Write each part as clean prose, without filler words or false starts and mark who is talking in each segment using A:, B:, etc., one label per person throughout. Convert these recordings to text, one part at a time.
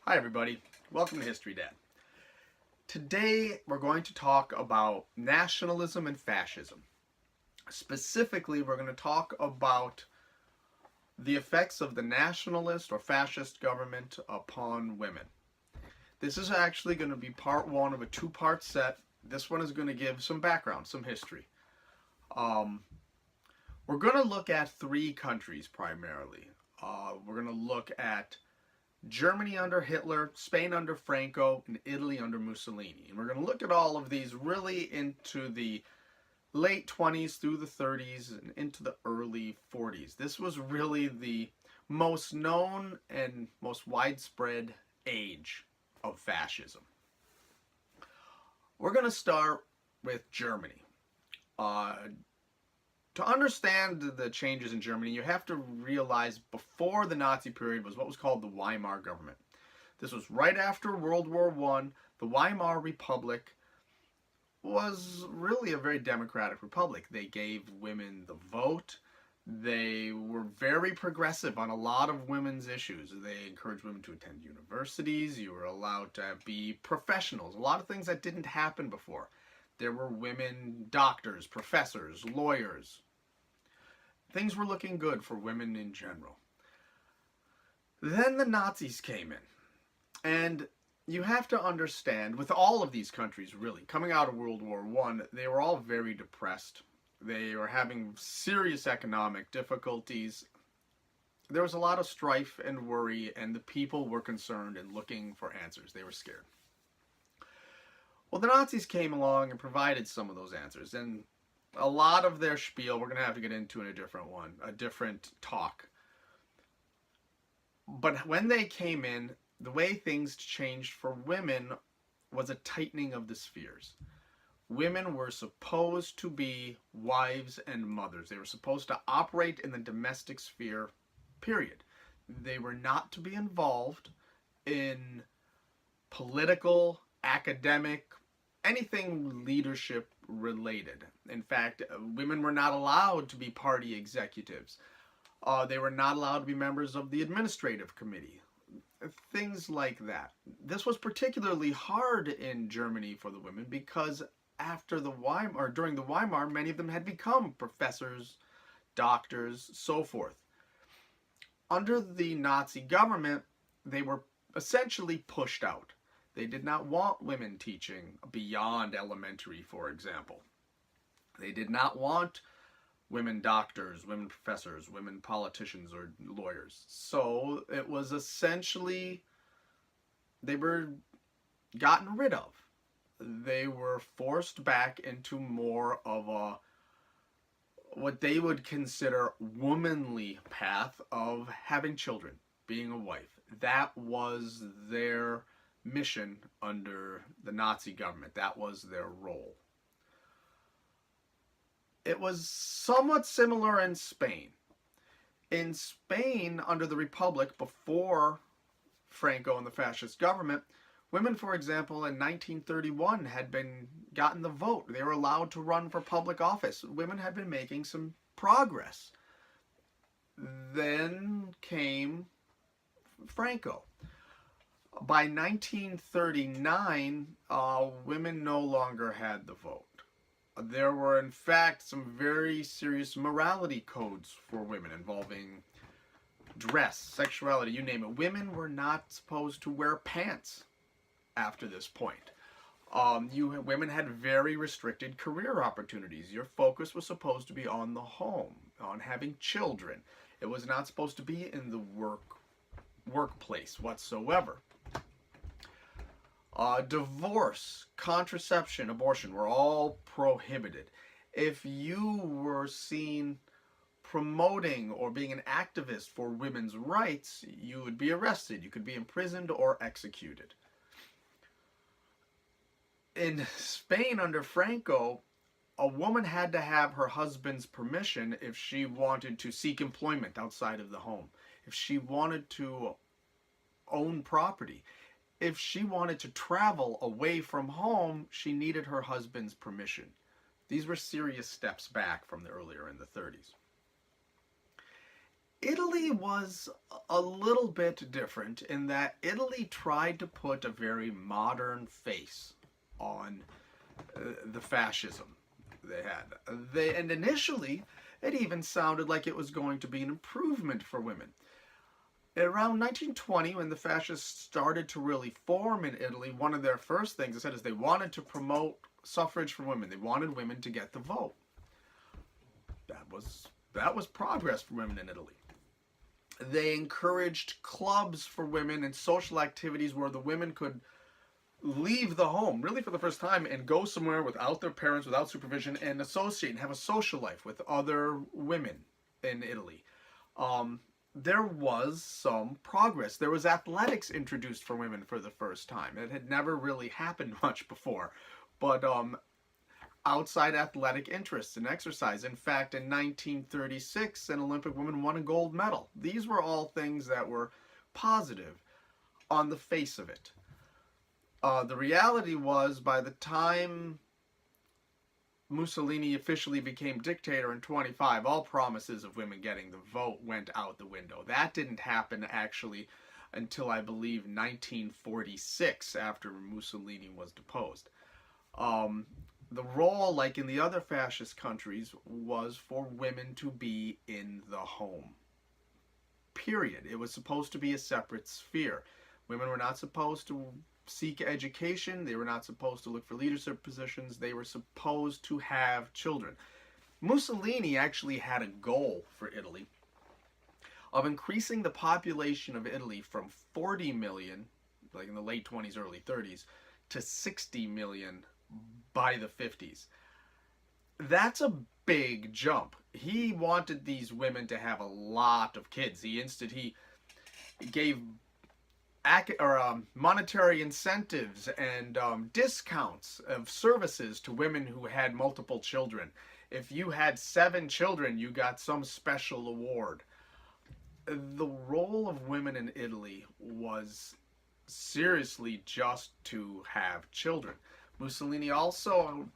A: Hi everybody, welcome to History Dad. Today we're going to talk about nationalism and fascism. Specifically, we're going to talk about the effects of the nationalist or fascist government upon women. This is actually going to be part one of a two-part set. This one is going to give some background, some history. Um, we're going to look at three countries primarily. We're going to look at Germany under Hitler, Spain under Franco, and Italy under Mussolini. And we're going to look at all of these really into the late 20s through the 30s and into the early 40s. This was really the most known and most widespread age of fascism. We're going to start with Germany. To understand the changes in Germany, you have to realize before the Nazi period was what was called the Weimar government. This was right after World War I. The Weimar Republic was really a very democratic republic. They gave women the vote. They were very progressive on a lot of women's issues. They encouraged women to attend universities. You were allowed to be professionals. A lot of things that didn't happen before. There were women doctors, professors, lawyers. Things were looking good for women in general. Then the Nazis came in. And you have to understand, with all of these countries really, coming out of World War I, they were all very depressed. They were having serious economic difficulties. There was a lot of strife and worry, and the people were concerned and looking for answers. They were scared. Well, the Nazis came along and provided some of those answers, and a lot of their spiel we're going to have to get into in a different one, a different talk. But when they came in, the way things changed for women was a tightening of the spheres. Women were supposed to be wives and mothers. They were supposed to operate in the domestic sphere, period. They were not to be involved in political, academic, anything leadership related. In fact, women were not allowed to be party executives. They were not allowed to be members of the administrative committee. Things like that. This was particularly hard in Germany for the women because after the Weimar, or during the Weimar, many of them had become professors, doctors, so forth. Under the Nazi government, they were essentially pushed out. They did not want women teaching beyond elementary, for example. They did not want women doctors, women professors, women politicians, or lawyers. So it was essentially, they were gotten rid of. They were forced back into more of a, what they would consider womanly path of having children, being a wife. That was their mission under the Nazi government. That was their role. It was somewhat similar in Spain. In Spain, under the Republic, before Franco and the fascist government, women, for example, in 1931 had been gotten the vote. They were allowed to run for public office. Women had been making some progress. Then came Franco. By 1939, women no longer had the vote. There were, in fact, some very serious morality codes for women involving dress, sexuality, you name it. Women were not supposed to wear pants after this point. Women had very restricted career opportunities. Your focus was supposed to be on the home, on having children. It was not supposed to be in the workplace whatsoever. Divorce, contraception, abortion were all prohibited. If you were seen promoting or being an activist for women's rights, you would be arrested. You could be imprisoned or executed. In Spain under Franco, a woman had to have her husband's permission if she wanted to seek employment outside of the home, if she wanted to own property. If she wanted to travel away from home, she needed her husband's permission. These were serious steps back from the earlier in the 30s. Italy was a little bit different in that Italy tried to put a very modern face on the fascism they had. And initially, it even sounded like it was going to be an improvement for women. Around 1920, when the fascists started to really form in Italy, one of their first things they said is they wanted to promote suffrage for women. They wanted women to get the vote. That was progress for women in Italy. They encouraged clubs for women and social activities where the women could leave the home, really for the first time, and go somewhere without their parents, without supervision, and associate and have a social life with other women in Italy. There was some progress. There was athletics introduced for women for the first time. It had never really happened much before. But outside athletic interests and exercise. In fact, in 1936, an Olympic woman won a gold medal. These were all things that were positive on the face of it. The reality was, by the time Mussolini officially became dictator in 25, all promises of women getting the vote went out the window. That didn't happen, actually, until, I believe, 1946, after Mussolini was deposed. The role, like in the other fascist countries, was for women to be in the home. Period. It was supposed to be a separate sphere. Women were not supposed to seek education. They were not supposed to look for leadership positions. They were supposed to have children. Mussolini actually had a goal for Italy of increasing the population of Italy from 40 million, like in the late 20s, early 30s, to 60 million by the 50s. That's a big jump. He wanted these women to have a lot of kids. He gave monetary incentives and discounts of services to women who had multiple children. If you had 7 children, you got some special award. The role of women in Italy was seriously just to have children. Mussolini also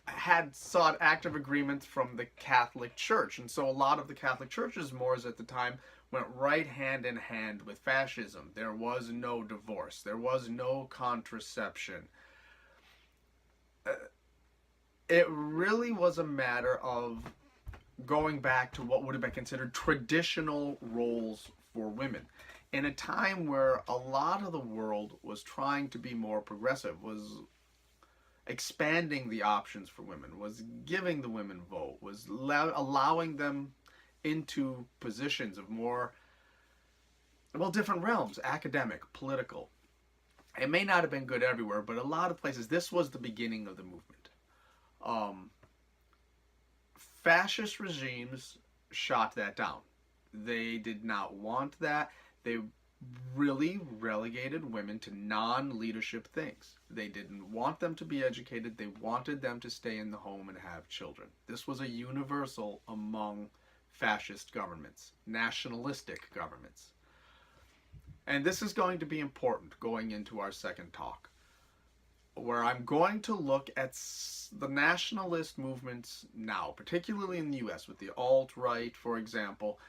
A: had sought active agreements from the Catholic Church, and so a lot of the Catholic Church's mores at the time went right hand in hand with fascism. There was no divorce. There was no contraception. It really was a matter of going back to what would have been considered traditional roles for women. In a time where a lot of the world was trying to be more progressive, was expanding the options for women, was giving the women vote, was allowing them into positions of more, well, different realms, academic, political. It may not have been good everywhere, but a lot of places, this was the beginning of the movement. Fascist regimes shot that down. They did not want that. They really relegated women to non-leadership things. They didn't want them to be educated. They wanted them to stay in the home and have children. This was a universal among fascist governments, nationalistic governments. And this is going to be important going into our second talk, where I'm going to look at the nationalist movements now, particularly in the US with the alt-right, for example,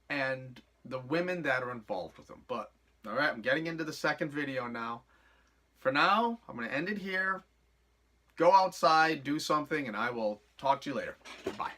A: and the women that are involved with them. But, all right, I'm getting into the second video now. For now, I'm going to end it here. Go outside, do something, and I will talk to you later. Bye.